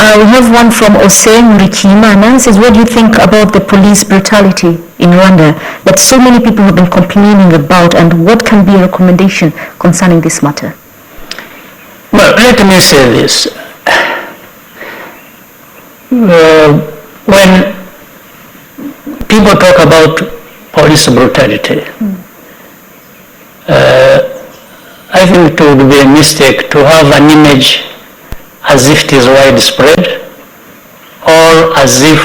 We have one from Oseng Rikimana. Says, what do you think about the police brutality in Rwanda that so many people have been complaining about, and what can be a recommendation concerning this matter? Well, let me say this. When people talk about police brutality, I think it would be a mistake to have an image as if it is widespread or as if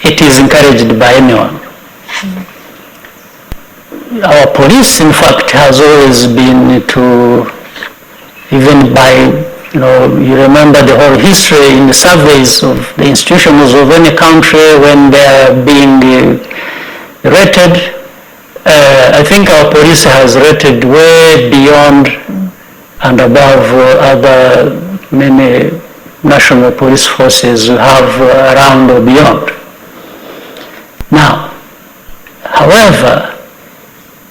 it is encouraged by anyone. Our police, in fact, has always been to, even by, you remember the whole history in the surveys of the institutions of any country when they are being rated. I think our police has rated way beyond and above other many national police forces have around or beyond. Now, however,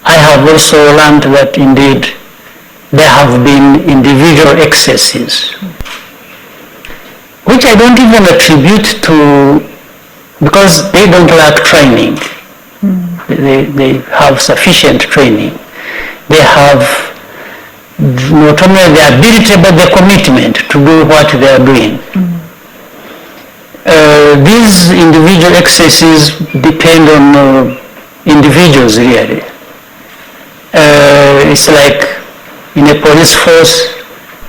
I have also learned that indeed there have been individual excesses, which I don't even attribute to, because they don't lack training. They have sufficient training. They have not only the ability but the commitment to do what they are doing. These individual excesses depend on individuals really. It's like in a police force,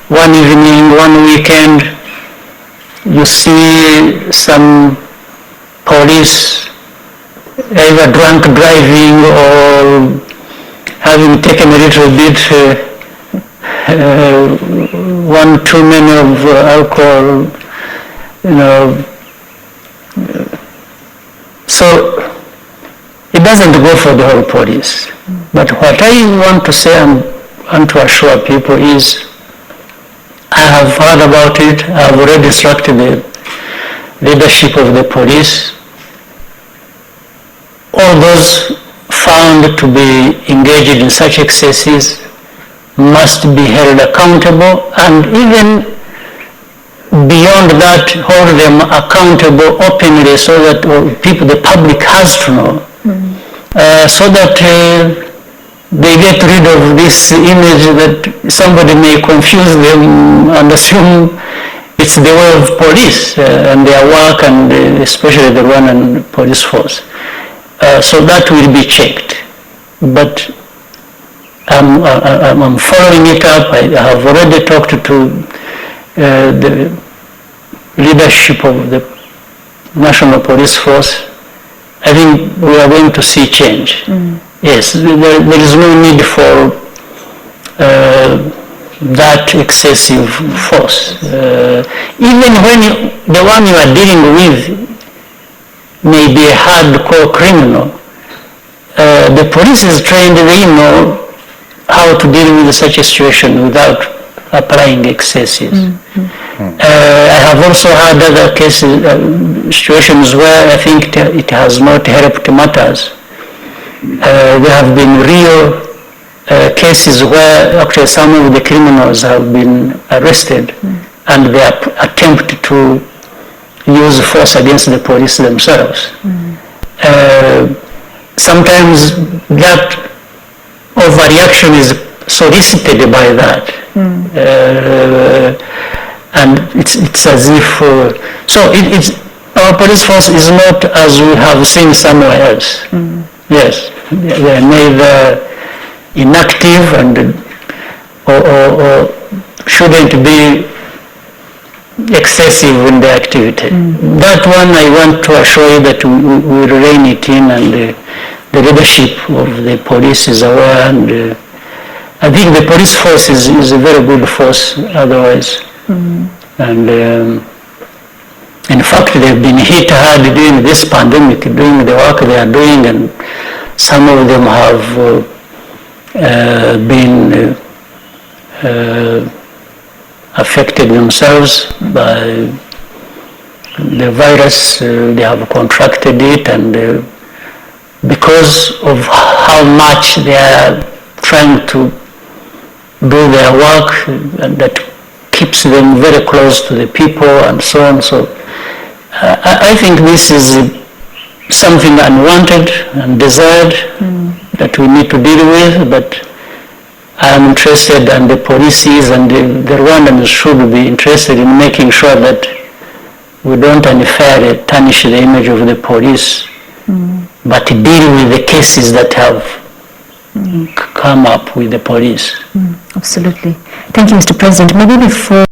one evening, one weekend, you see some police either drunk driving or having taken a little bit one too many of alcohol, so it doesn't go for the whole police. But what I want to say and want to assure people is, I have heard about it, I have already instructed the leadership of the police. All those found to be engaged in such excesses must be held accountable, and even beyond that, hold them accountable openly so that the public has to know, so that they get rid of this image that somebody may confuse them and assume it's the way of police and their work, and especially the Rwandan police force. So that will be checked. But I'm following it up. I have already talked to the leadership of the National Police Force. I think we are going to see change. Yes, there is no need for that excessive force. Even when the one you are dealing with may be a hardcore criminal, the police is trained, they know how to deal with such a situation without applying excesses. I have also had other cases, situations where I think it has not helped matters. There have been real cases where actually some of the criminals have been arrested and they attempt to use force against the police themselves. Sometimes that overreaction is solicited by that. And it's as if, our police force is not as we have seen somewhere else. Yes, they're neither inactive or shouldn't be excessive in their activity. That one I want to assure you that we will rein it in, and the leadership of the police is aware, and I think the police force is a very good force otherwise. And in fact, they've been hit hard during this pandemic, doing the work they are doing, and some of them have been affected themselves by the virus. They have contracted it, and because of how much they are trying to do their work, and that keeps them very close to the people and so on. So I think this is something unwanted and desired that we need to deal with, but I am interested, and the police is, and the Rwandans should be interested in making sure that we don't unfairly tarnish the image of the police, but deal with the cases that have come up with the police. Absolutely. Thank you, Mr. President. Maybe before